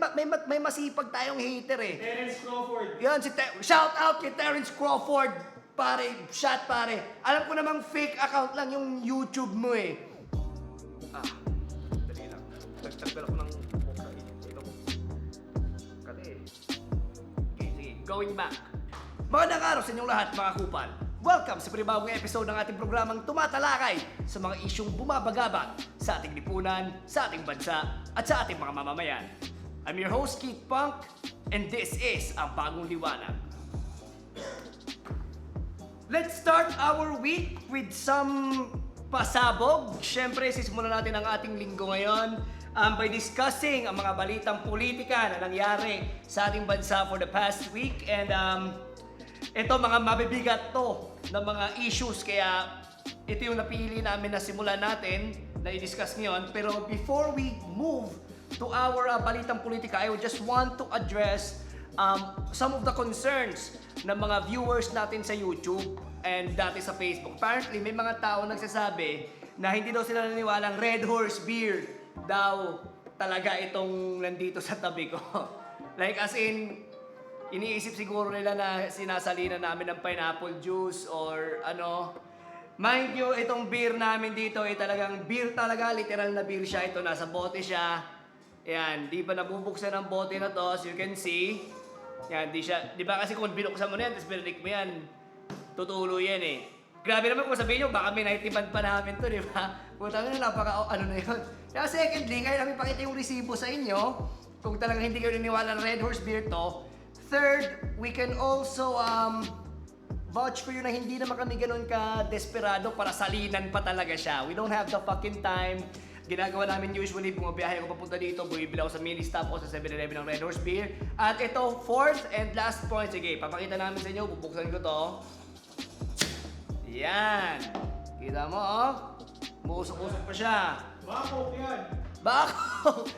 may masipag tayong hater eh. Terence Crawford. Yan, shout out kay Terence Crawford. Pare, shot pare. Alam ko namang fake account lang yung YouTube mo eh. Dali lang. Nagtanggal ako ng kali eh. Okay, sige. Going back. Magandang araw sa inyong lahat, mga kupal. Welcome sa panibagong episode ng ating programang tumatalakay sa mga isyong bumabagabag sa ating lipunan, sa ating bansa, at sa ating mga mamamayan. I'm your host, Keith Punk, and this is ang Bagong Liwanag. Let's start our week with some pasabog. Siyempre, sisimulan natin ang ating linggo ngayon by discussing ang mga balitang politika na nangyari sa ating bansa for the past week. And ito, mga mabibigat to ng mga issues, kaya ito yung napili namin na simulan natin na i-discuss ngayon. Pero before we move to our balitang politika, I would just want to address some of the concerns ng mga viewers natin sa YouTube and dati sa Facebook. Apparently, may mga tao nagsasabi na hindi daw sila naniwalang Red Horse Beer daw talaga itong nandito sa tabi ko. Like as in, iniisip siguro nila na sinasalina namin ng pineapple juice or ano. Mind you, itong beer namin dito ay talagang beer talaga. Literal na beer siya. Ito, nasa bote siya. Ayan, di pa nabubuksan ang bote na to, as you can see. Ayan, di ba kasi kung binuksan mo na yan, tapos binilik mo yan, tutulo yan eh. Grabe naman kung sabihin nyo, baka may naitipan pa namin to, di ba? Putang na, napaka ano na yun. Kaya secondly, kaya namin pakita yung resibo sa inyo, kung talagang hindi kayo niniwala ng Red Horse Beer to. Third, we can also vouch for you na hindi naman kami ganun ka-desperado para salinan pa talaga siya. We don't have the fucking time. Ginagawa namin usually, bumabiyahe ako papunta dito, bumibili ako sa mini stop o sa 7-Eleven ng Red Horse Beer. At ito, fourth and last point. Sige, papakita namin sa inyo, bubuksan ko to. Yan. Kita mo, oh. Muusok-usok pa siya. Bako yan. Bako!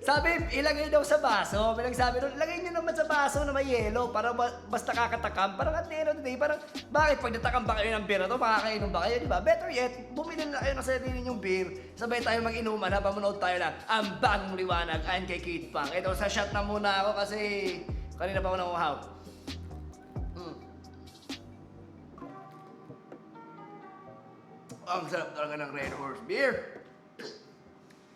Sabi, ilagay daw sa baso. May nagsabi doon, ilagay nyo naman sa baso na may yelo para basta kakatakam. Parang at the end of the day, parang bakit pag natakam ba kayo ng beer na to, makakainom ba kayo, di ba? Better yet, bumili na kayo ng sarili ninyong beer. Sabay tayo mag-inuman habang manood tayo na ang Bagong Liwanag and kay Keith Punk. Ito, sa shot na muna ako kasi kanina pa ako nanguhaw. Ang sarap talaga ng Red Horse Beer.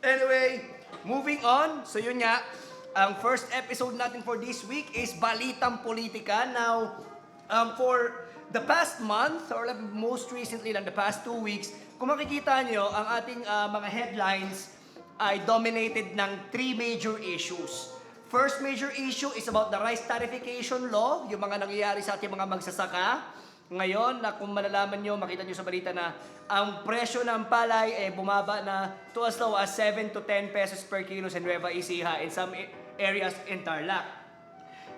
Anyway, moving on. So yun nga, ang first episode natin for this week is Balitang Politika. Now, for the past month, or most recently lang, the past 2 weeks, kung makikita nyo, ang ating mga headlines ay dominated ng 3 major issues. First major issue is about the rice tarification law, yung mga nangyayari sa ating mga magsasaka. Ngayon, na kung malalaman nyo, makita nyo sa balita na ang presyo ng palay ay bumaba na to as low as 7 to 10 pesos per kilo sa Nueva Ecija in some areas in Tarlac.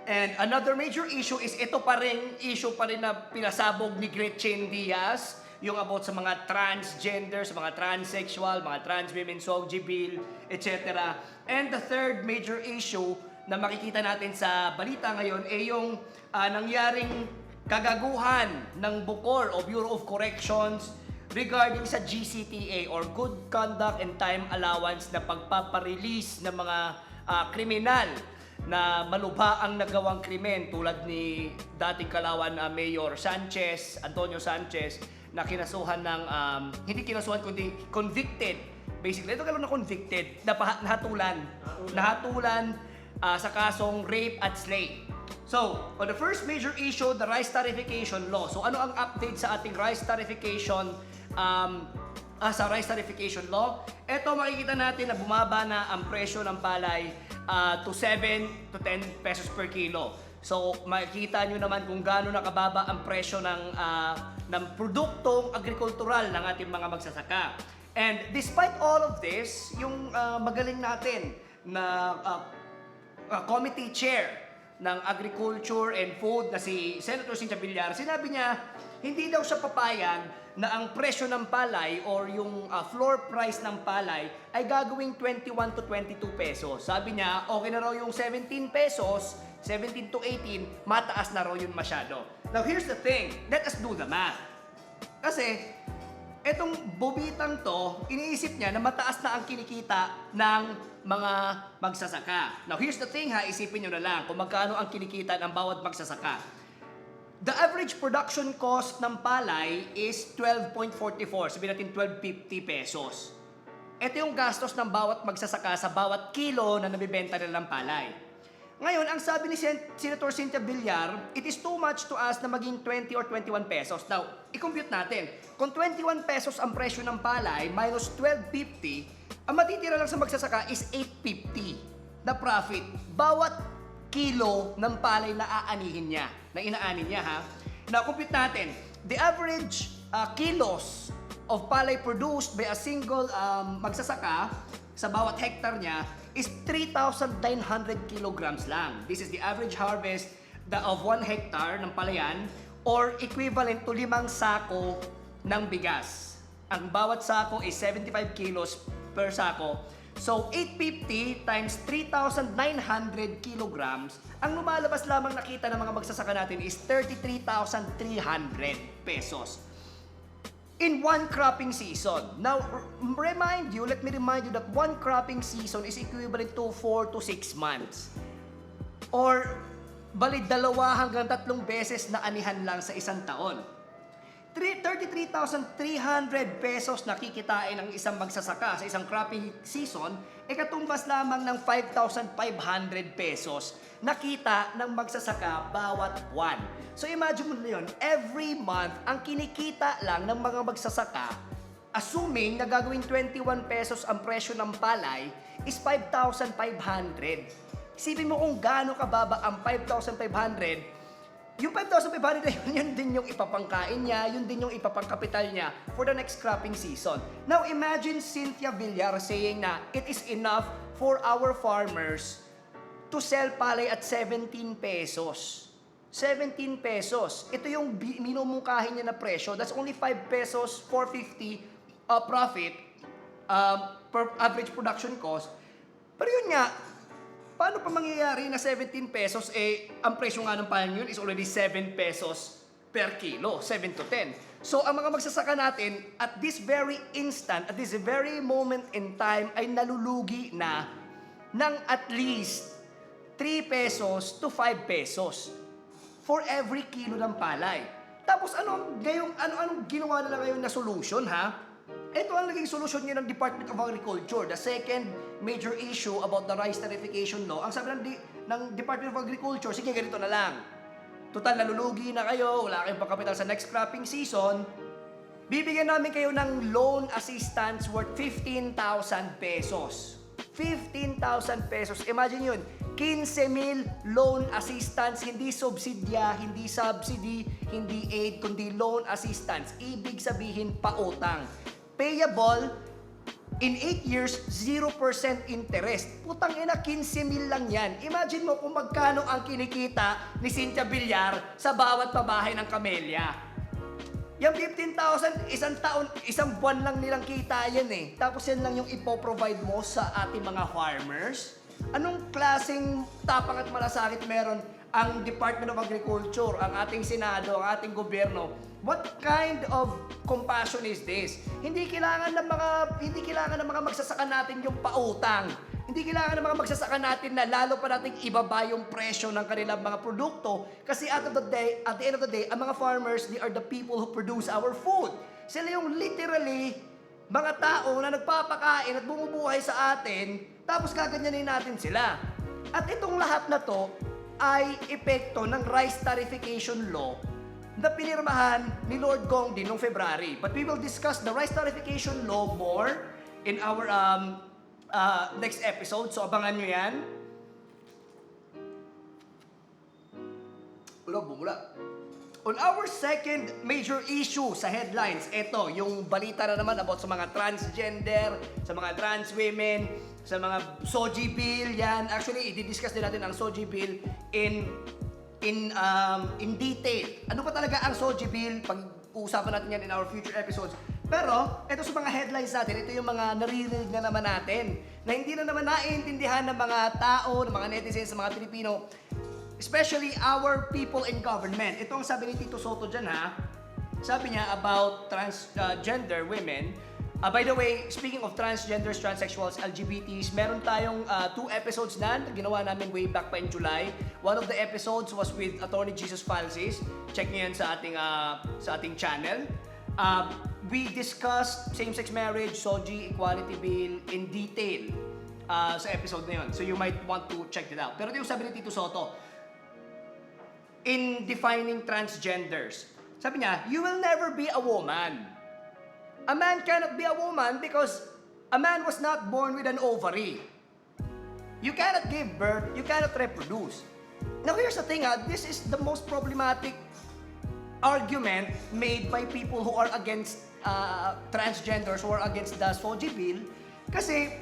And another major issue is ito pa rin, issue pa rin na pinasabog ni GRETCHEN DIEZ, yung about sa mga transgender, sa mga transsexual, mga trans women, SOGI bill, etc. And the third major issue na makikita natin sa balita ngayon ay yung nangyaring kagaguhan ng Bukor o Bureau of Corrections regarding sa GCTA or Good Conduct and Time Allowance na pagpaparelease ng mga kriminal na malubha ang nagawang krimen tulad ni dating Kalawan Mayor Antonio Sanchez na kinasuhan ng, hindi kinasuhan kundi convicted. Basically, ito kalong na convicted, nahatulan sa kasong rape at slay. So, on the first major issue, the rice tarification law. So, ano ang update sa ating rice tarification law? Ito, makikita natin na bumaba na ang presyo ng palay to 7 to 10 pesos per kilo. So, makikita nyo naman kung gaano nakababa ang presyo ng produktong agrikultural ng ating mga magsasaka. And despite all of this, yung magaling natin na committee chair ng Agriculture and Food na si Senator CYNTHIA Villar, sinabi niya hindi daw siya papayag na ang presyo ng palay or yung floor price ng palay ay gagawing 21 to 22 pesos. Sabi niya, okay na raw yung 17 pesos, 17 to 18, mataas na raw yun masyado. Now here's the thing, let us do the math. Kasi, etong bobitang to, iniisip niya na mataas na ang kinikita ng mga magsasaka. Now, here's the thing ha, isipin nyo na lang kung magkano ang kinikita ng bawat magsasaka. The average production cost ng palay is 12.44, sabihin natin 12.50 pesos. Ito yung gastos ng bawat magsasaka sa bawat kilo na nabibenta nila ng palay. Ngayon, ang sabi ni Senator Cynthia Villar, it is too much to us na maging 20 or 21 pesos. Now, i-compute natin. Kung 21 pesos ang presyo ng palay minus 12.50, ang matitira lang sa magsasaka is 8.50 na profit. Bawat kilo ng palay na aanihin niya, na inaanin niya ha. Now, compute natin. The average kilos of palay produced by a single magsasaka sa bawat hektar niya is 3,900 kilograms lang. This is the average harvest of 1 hectare ng palayan or equivalent to 5 sako ng bigas. Ang bawat sako is 75 kilos per sako. So, 850 times 3,900 kilograms, ang lumalabas lamang nakita ng mga magsasaka natin is 33,300 pesos. In one cropping season. Now, let me remind you that one cropping season is equivalent to 4 to 6 months. Or, bali 2 hanggang 3 beses na anihan lang sa isang taon. 33,300 pesos na kikitain ng isang magsasaka sa isang cropping season, katumbas lamang ng 5,500 pesos na kita ng magsasaka bawat buwan. So imagine mo na yun, every month, ang kinikita lang ng mga magsasaka, assuming na gagawin 21 pesos ang presyo ng palay, is 5,500. Isipin mo kung gaano kababa ang 5,500. Yung 5,500 na yun din yung ipapangkain niya, yun din yung ipapangkapital niya for the next cropping season. Now, imagine Cynthia Villar saying na it is enough for our farmers to sell palay at 17 pesos. 17 pesos. Ito yung minumungkahin niya na presyo. That's only 5 pesos, 450 profit per average production cost. Pero yun nga, paano pa mangyayari na 17 pesos, ang presyo nga ng palay yun is already 7 pesos per kilo, 7 to 10. So, ang mga magsasaka natin, at this very instant, at this very moment in time, ay nalulugi na ng at least 3 pesos to 5 pesos for every kilo ng palay. Tapos, anong ginawa nila ngayon na solution, ha? Ito ang naging solusyon ngayon ng Department of Agriculture. The second major issue about the rice tarification law, ang sabi ng Department of Agriculture, sige, ganito na lang. Total, nalulugi na kayo, wala kayong pangkapital sa next cropping season, bibigyan namin kayo ng loan assistance worth 15,000 pesos. 15,000 pesos. Imagine yun, 15,000 loan assistance, hindi subsidya, hindi subsidy, hindi aid, kundi loan assistance. Ibig sabihin, pautang. Payable in 8 years, 0% interest. Putang ina, 15,000 lang yan. Imagine mo kung magkano ang kinikita ni Cynthia Villar sa bawat pabahay ng Camellia. Yung 15,000, isang buwan lang nilang kita yan eh. Tapos yan lang yung ipoprovide mo sa ating mga farmers. Anong klaseng tapang at malasakit meron ang Department of Agriculture, ang ating Senado, ang ating gobyerno? What kind of compassion is this? Hindi kailangan ng mga magsasaka natin yung pautang. Hindi kailangan ng mga magsasaka natin na lalo pa nating ibaba yung presyo ng kanilang mga produkto. Kasi at the end of the day, ang mga farmers, they are the people who produce our food. Sila yung literally mga tao na nagpapakain at bumubuhay sa atin, tapos gaganyanin natin sila. At itong lahat na to ay epekto ng rice tarification law na pinirmahan ni Lord Gong din noong February. But we will discuss the rice tarification law more in our next episode. So abangan nyo yan. Bumula. On our second major issue sa headlines, ito, yung balita na naman about sa mga transgender, sa mga trans women, sa mga SOGI bill, yan. Actually, i-discuss din natin ang SOGI bill in detail. Ano pa talaga ang SOGI bill? Pag-uusapan natin yan in our future episodes. Pero, ito sa mga headlines natin, ito yung mga naririnig na naman natin, na hindi na naman naiintindihan ng mga tao, ng mga netizens, ng mga Pilipino, especially our people in government. Ito ang sabi ni Tito Soto dyan, ha? sabi niya about transgender women. By the way, speaking of transgenders, transsexuals, LGBTs, meron tayong 2 episodes na ginawa namin way back pa in July. One of the episodes was with Attorney Jesus Falsis. Check niyo yan sa ating channel. We discussed same-sex marriage, SOGI, equality bill in detail sa episode na yun. So you might want to check it out. Pero ito yung sabi ni Tito Soto, in defining transgenders, sabi niya, you will never be a woman. A man cannot be a woman because a man was not born with an ovary. You cannot give birth, you cannot reproduce. Now here's the thing, this is the most problematic argument made by people who are against transgenders, who are against the SOGI bill, kasi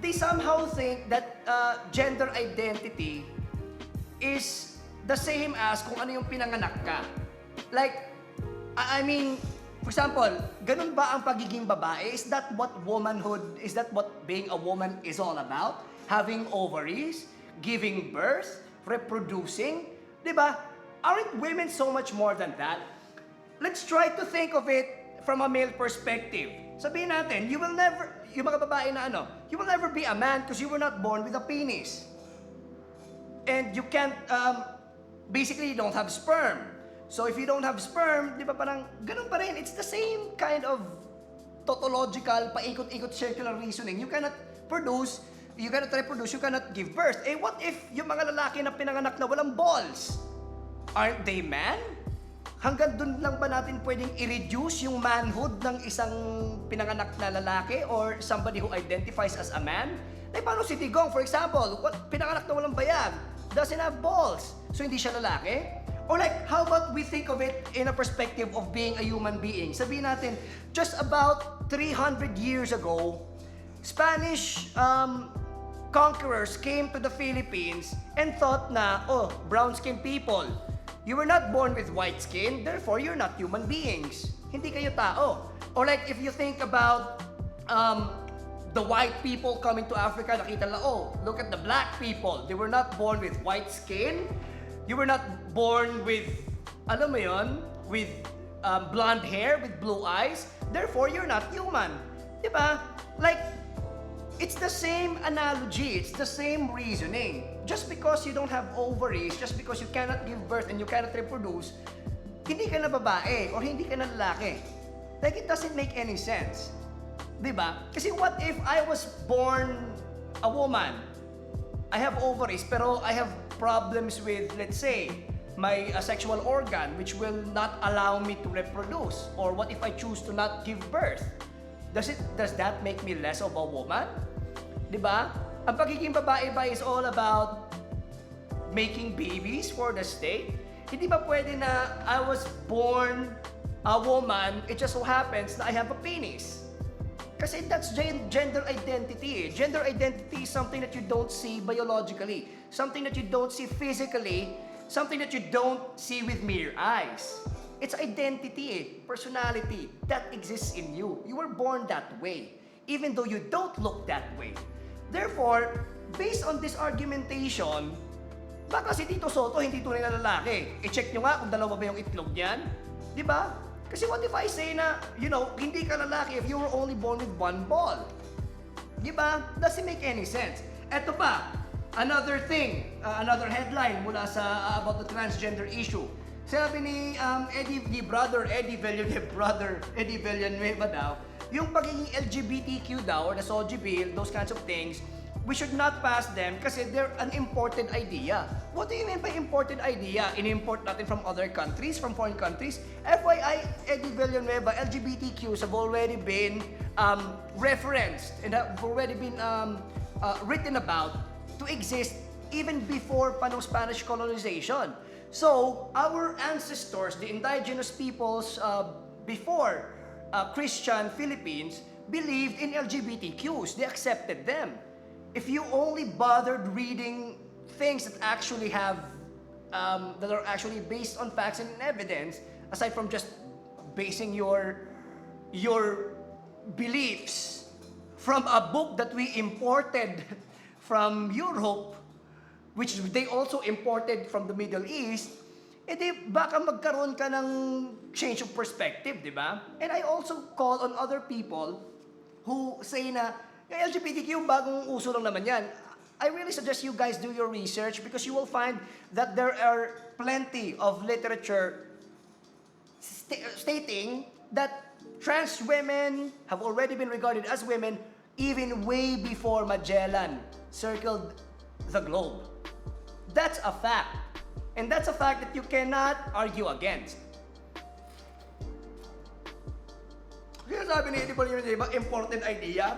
they somehow think that gender identity is the same as kung ano yung pinanganak ka. Like, I mean, for example, ganun ba ang pagiging babae? Is that what womanhood, is that what being a woman is all about? Having ovaries, giving birth, reproducing, di ba? Aren't women so much more than that? Let's try to think of it from a male perspective. Sabihin natin, you will never, yung mga babae na you will never be a man because you were not born with a penis. And you can't, basically you don't have sperm. So if you don't have sperm, di ba parang ganun pa rin. It's the same kind of tautological, paikot-ikot circular reasoning. You cannot produce, you cannot reproduce, you cannot give birth. Eh what if yung mga lalaki na pinanganak na walang balls? Aren't they man? Hanggang dun lang ba natin pwedeng i-reduce yung manhood ng isang pinanganak na lalaki or somebody who identifies as a man? Eh paano si Tigong, for example, pinanganak na walang bayag, doesn't have balls, so hindi siya lalaki? Or like, how about we think of it in a perspective of being a human being? Sabihin natin, just about 300 years ago, Spanish conquerors came to the Philippines and thought na, oh, brown-skinned people, you were not born with white skin, therefore you're not human beings. Hindi kayo tao. Or like, if you think about the white people coming to Africa, nakita nila, oh, look at the black people. They were not born with white skin. You were not born with, alam mo yun, with blonde hair, with blue eyes. Therefore, you're not human. Diba? Like, it's the same analogy. It's the same reasoning. Just because you don't have ovaries, just because you cannot give birth and you cannot reproduce, hindi ka na babae or hindi ka na lalaki. Like, it doesn't make any sense. Diba? Kasi what if I was born a woman? I have ovaries, pero I have problems with, let's say, my sexual organ which will not allow me to reproduce. Or what if I choose to not give birth? Does that make me less of a woman? Diba? Ang pagiging babae ba is all about making babies for the state? Hindi ba pwede na I was born a woman, it just so happens na I have a penis? Kasi that's gender identity. Gender identity is something that you don't see biologically, something that you don't see physically, something that you don't see with mere eyes. It's identity, personality that exists in you. You were born that way, even though you don't look that way. Therefore, based on this argumentation, baka si Tito Soto hindi tunay na lalaki. I-check nyo nga kung dalawa ba yung itlog niyan. Di ba? Kasi what if I say na, hindi ka lalaki if you were only born with one ball? Di ba? Doesn't make any sense. Eto pa, another thing, another headline mula sa about the transgender issue. Sabi ni Eddie Villanueva daw, yung pagiging LGBTQ daw or the SOGI bill, those kinds of things, we should not pass them kasi they're an imported idea. What do you mean by imported idea? In-import natin from other countries, from foreign countries? FYI, Eddie Villanueva, LGBTQs have already been referenced and have already been written about to exist even before pa ng Spanish colonization. So, our ancestors, the indigenous peoples before Christian Philippines, believed in LGBTQs. They accepted them. If you only bothered reading things that actually have, that are actually based on facts and evidence, aside from just basing your beliefs from a book that we imported from Europe, which they also imported from the Middle East, edi baka magkaroon ka ng change of perspective, di ba? And I also call on other people who say na, yung LGBTQ, bagong uso lang naman yan. I really suggest you guys do your research because you will find that there are plenty of literature stating that trans women have already been regarded as women even way before Magellan circled the globe. That's a fact. And that's a fact that you cannot argue against. Kaya sabi ni Edible yun, di ba, important idea?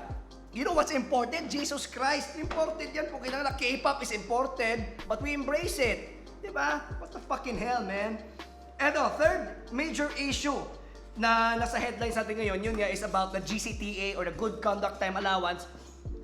You know what's important? Jesus Christ. Important yan po. Kailangan na K-pop is important, but we embrace it. Di ba? What the fucking hell, man? And third major issue na nasa headlines natin ngayon, yun nga is about the GCTA or the Good Conduct Time Allowance,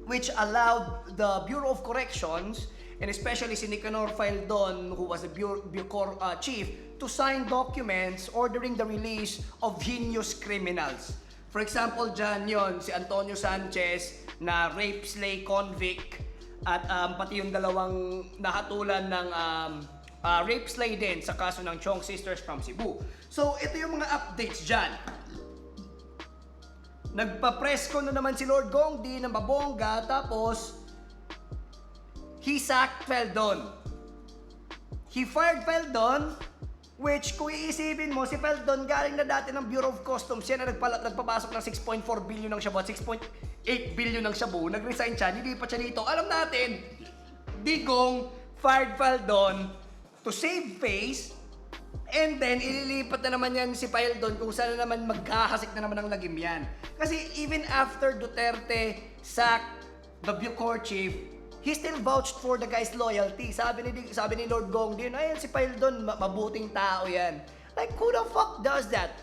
which allowed the Bureau of Corrections, and especially si Nicanor Faeldon, who was the Bucor chief, to sign documents ordering the release of heinous criminals. For example, dyan yun, si Antonio Sanchez na rape slay convict at pati yung dalawang nahatulan ng rape slay din sa kaso ng Chong Sisters from Cebu. So, ito yung mga updates dyan. Nagpa-press ko na naman si Lord Gongdi ng babongga, tapos he sacked Faeldon. He fired Faeldon, which kung iisipin mo, si Faeldon galing na dati ng Bureau of Customs, yan na nagpapasok ng 6.4 billion ng shabu at 6.8 billion ng shabu, nag-resign siya, hindi pa siya dito. Alam natin, Digong fired Faeldon to save face, and then ililipat na naman yan si Faeldon kung saan na naman magkahasik na naman ng lagim yan. Kasi even after Duterte sacked the Bucor chief, he still vouched for the guy's loyalty. Sabi ni Lord Gongdi, ayan si Faeldon, mabuting tao yan. Like, who the fuck does that?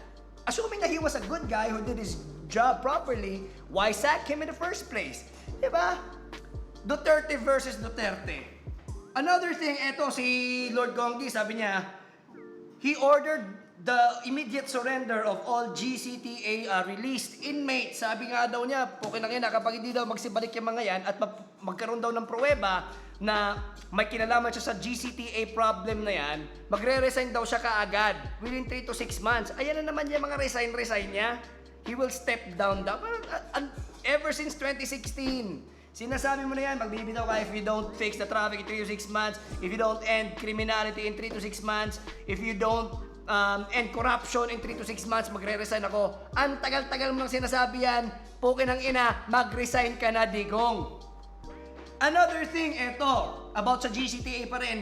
Assuming that he was a good guy who did his job properly, why sack him in the first place? Diba? Duterte versus Duterte. Another thing, eto si Lord Gongdi, sabi niya, he ordered the immediate surrender of all GCTA released inmates. Sabi nga daw niya, pukinangin na kapag hindi daw magsibalik yung mga yan at magkaroon daw ng pruweba na may kinalaman siya sa GCTA problem na yan, magre-resign daw siya kaagad within 3 to 6 months. Ayan na naman yung mga resign niya. He will step down daw. Ever since 2016, sinasabi mo na yan, magbibitaw ka if you don't fix the traffic in 3 to 6 months, if you don't end criminality in 3 to 6 months, if you don't and corruption in 3 to 6 months, magre-resign ako. Ang tagal-tagal mo nang sinasabi yan, pukin ng ina, mag-resign ka na, Digong. Another thing, eto, about sa GCTA pa rin,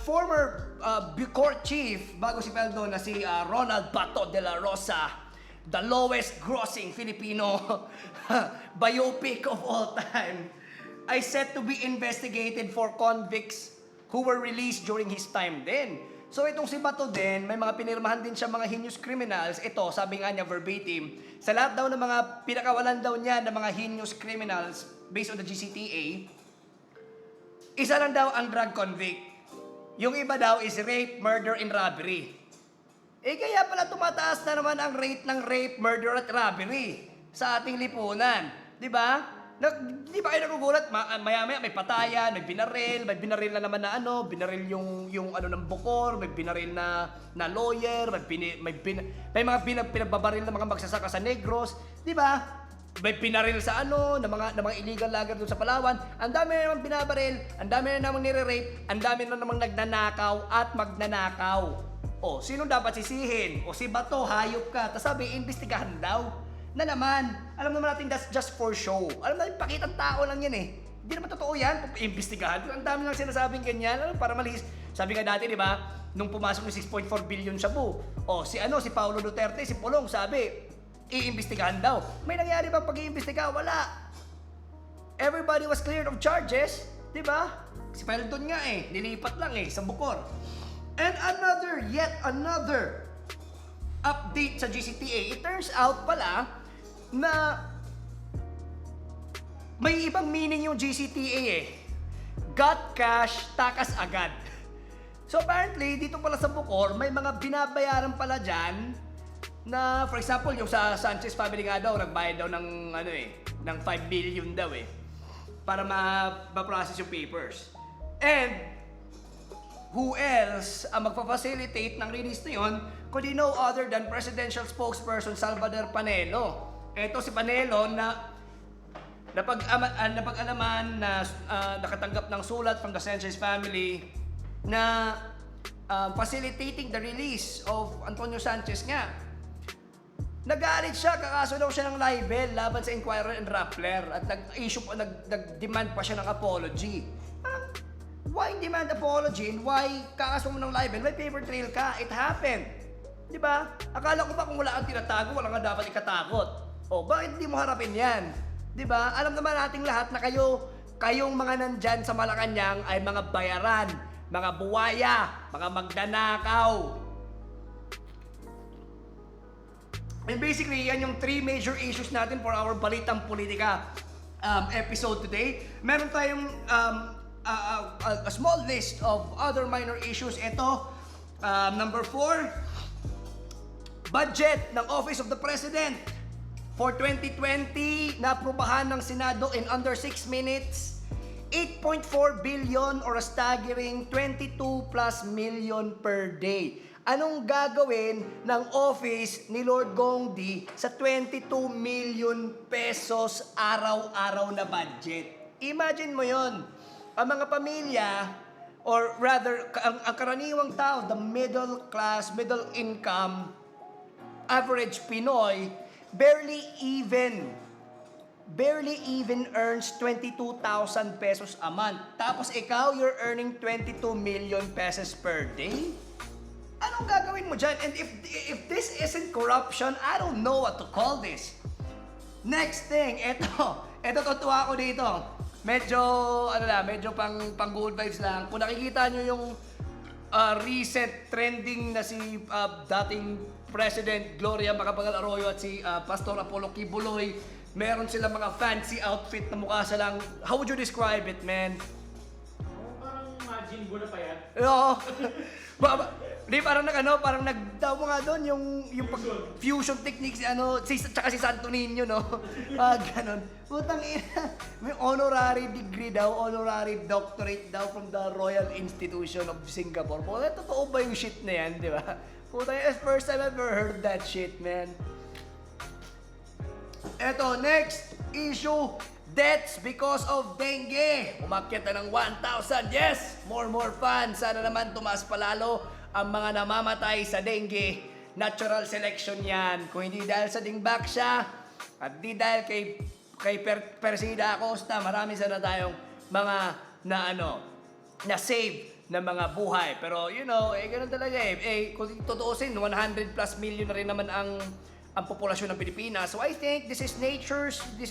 former Bucor chief, bago si Faeldon, na si Ronald Bato de la Rosa, the lowest grossing Filipino biopic of all time, ay set to be investigated for convicts who were released during his time din. So itong si Bato din, may mga pinirmahan din siya mga heinous criminals. Ito, sabi nga niya verbatim, sa lahat daw ng mga pinakawalan daw niya ng mga heinous criminals based on the GCTA, isa lang daw ang drug convict. Yung iba daw is rape, murder, and robbery. Eh kaya pala tumataas na naman ang rate ng rape, murder, at robbery sa ating lipunan. Di ba? Di ba kayo nagugulat? Maya-maya may patayan, may binaril na naman na binaril yung ano ng Bukor, may binaril na lawyer, may mga pinagbabaril na mga magsasaka sa Negros, di ba? May binaril sa ng mga illegal lagger doon sa Palawan. Ang dami na namang binabaril, ang dami na namang nire-rape, ang dami na namang nagnanakaw at magnanakaw. O, sino dapat sisihin? O si Bato, hayop ka. Tapos sabi, imbestigahan daw. Na naman, alam naman natin that's just for show. Alam natin, pakitang tao lang yan eh. Hindi naman totoo yan, imbestigahan. Ang dami lang sinasabing ganyan, para malihis. Sabi nga dati, di ba, nung pumasok yung 6.4 billion shabu, si Paulo Duterte, si Pulong, sabi, iimbestigahan daw. May nangyari ba pag-iimbestiga? Wala. Everybody was cleared of charges, di ba? Si Faeldon nga nilipat lang sa Bukor. And yet another update sa GCTA, it turns out pala na may ibang meaning yung GCTA Got cash, takas agad. So apparently, dito pala sa Bukor, may mga binabayaran pala dyan na, for example, yung sa Sanchez family nga daw, nagbayad daw ng, ng 5 billion daw para ma-process yung papers. And who else ang magpa-facilitate ng release na yun kundi no other than presidential spokesperson Salvador Panelo. Ito si Panelo na napag-alaman na nakatanggap ng sulat from the Sanchez family na facilitating the release of Antonio Sanchez nga. Nagalit siya, kakaso daw siya ng libel laban sa Inquirer and Rappler at nag-demand pa siya ng apology. Why demand apology and why kakaso mo ng libel? May paper trail ka, it happened. Di ba? Akala ko ba kung wala kang tinatago, wala nga dapat ikatakot. O, bakit hindi mo harapin yan? Di ba? Alam naman nating lahat na kayong mga nandyan sa Malacanang ay mga bayaran, mga buwaya, mga magdanakaw. And basically, yan yung 3 major issues natin for our Balitang Politika episode today. Meron tayong a small list of other minor issues. Ito, number 4, budget ng Office of the President for 2020 na aprobahan ng Senado in under 6 minutes. 8.4 billion or a staggering 22 plus million per day. Anong gagawin ng office ni Lord Gong D sa 22 million pesos araw-araw na budget? Imagine mo yon. Ang mga pamilya, or rather, ang karaniwang tao, the middle class, middle income, average Pinoy, barely even earns 22,000 pesos a month. Tapos ikaw, you're earning 22 million pesos per day? Anong gagawin mo dyan? And if this isn't corruption, I don't know what to call this. Next thing, eto totoo ako dito. Medyo pang good vibes lang. Kung nakikita nyo yung recent trending na si dating President Gloria Macapagal Arroyo at si Pastor Apollo Kibuloy, meron silang mga fancy outfit na mukha silang, how would you describe it, man? Parang imagine mo na pa yan. Oo. Di parang nagdaw mo nga doon yung fusion techniques tsaka si Santo Niño, no? Ganon. Putang ina. May honorary degree daw, honorary doctorate daw from the Royal Institution of Singapore. Puta, totoo ba yung shit na yan, di ba? Puta, first time I've ever heard that shit, man. Eto, next issue. Deaths because of dengue. Umakyat na ng 1,000. Yes! More fun. Sana naman tumaas palalo ang mga namamatay sa dengue. Natural selection yan. Kung hindi dahil sa dingbak siya, at di dahil kay Persida Acosta, marami sana tayong mga na save na mga buhay. Pero ganun talaga kung tutuusin, 100 plus million na rin naman ang populasyon ng Pilipinas. So I think this is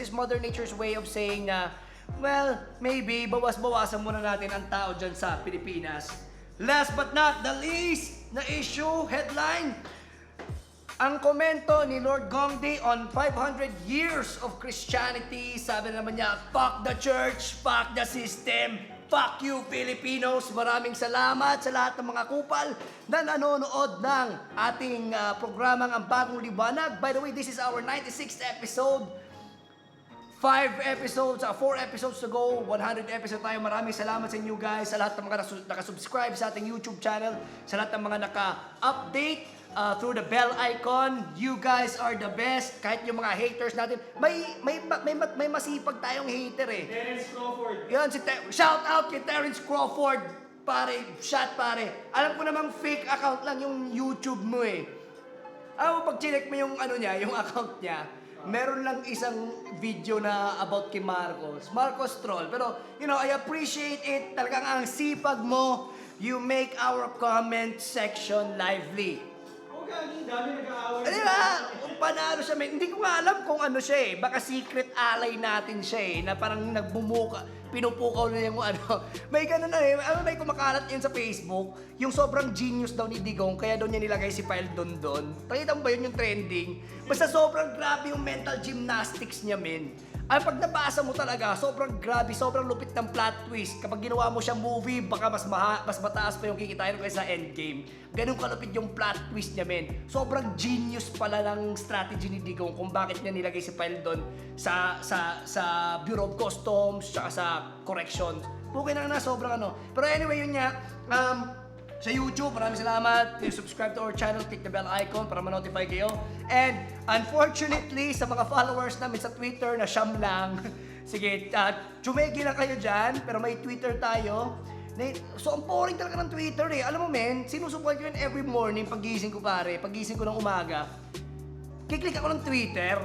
Mother Nature's way of saying na, well, maybe bawas-bawasan muna natin ang tao dyan sa Pilipinas. Last but not the least na issue, headline, ang komento ni Lord Gong D on 500 years of Christianity. Sabi naman niya, fuck the church, fuck the system, fuck you Filipinos. Maraming salamat sa lahat ng mga kupal na nanonood ng ating programang Ang Bagong Liwanag. By the way, this is our 96th episode. 4 episodes to go, 100 episodes tayo. Maraming salamat sa inyo guys, sa lahat ng mga nakasubscribe sa ating YouTube channel, sa lahat ng mga naka-update through the bell icon. You guys are the best. Kahit yung mga haters natin, may masipag tayong hater Terence Crawford. Yan, shout out kay Terence Crawford. Pare, pare. Alam ko namang fake account lang yung YouTube mo Alam mo, pag chinek mo yung yung account niya, meron lang isang video na about kay Marcos Troll. Pero, I appreciate it. Talagang ang sipag mo. You make our comment section lively. Okay, dami nag-aaway. Di ba? Panalo siya. Hindi ko nga alam kung ano siya Baka secret ally natin siya na parang pinupukaw na yung May ganun may kumakalat yun sa Facebook. Yung sobrang genius daw ni Digong, kaya daw niya nilagay si Faeldon doon. Pakita mo ba yun yung trending? Basta sobrang grabe yung mental gymnastics niya, men. Ay, pag nabasa mo talaga, sobrang grabe, sobrang lupit ng plot twist. Kapag ginawa mo siyang movie, baka mas mataas pa yung kikitain kaysa sa Endgame. Ganun kalupit yung plot twist niya, men. Sobrang genius pala ng strategy ni Digong kung bakit niya nilagay si Faeldon sa Bureau of Customs, tsaka sa Corrections. Okay na sobrang Pero anyway, yun nga, sa YouTube, maraming salamat. Please subscribe to our channel, click the bell icon para ma-notify kayo. And unfortunately, sa mga followers namin sa Twitter na siyam lang, sige, tsumegi na kayo dyan, pero may Twitter tayo. So, ang boring talaga ng Twitter eh. Alam mo men, sinusubukan ko yun every morning pagising ko pare, pagising ko ng umaga. Kiklik ako ng Twitter.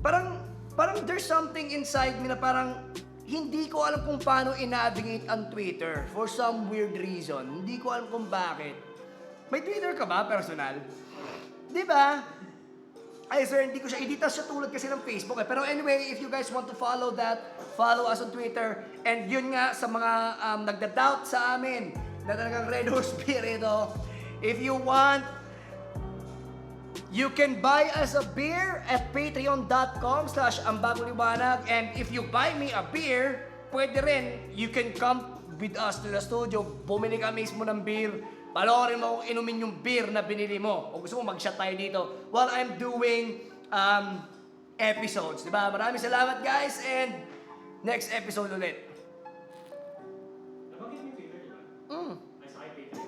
Parang there's something inside me na parang hindi ko alam kung paano i-navigate ang Twitter for some weird reason. Hindi ko alam kung bakit. May Twitter ka ba, personal? Di ba? Ay sir, hindi siya tulad kasi ng Facebook eh. Pero anyway, if you guys want to follow that, follow us on Twitter. And yun nga, sa mga nagda-doubt sa amin na talagang Red Horse Beer ito, if you want, you can buy us a beer at patreon.com/Bagong Liwanag. And if you buy me a beer, pwede rin, you can come with us to the studio. Bumili ka mismo ng beer. Panoorin mo kung inumin yung beer na binili mo. O gusto mo mag-shot tayo dito while I'm doing episodes. Diba? Maraming salamat guys and next episode ulit. Nabanggit mo yung Twitter, di ba? Ay, sa kay Twitter.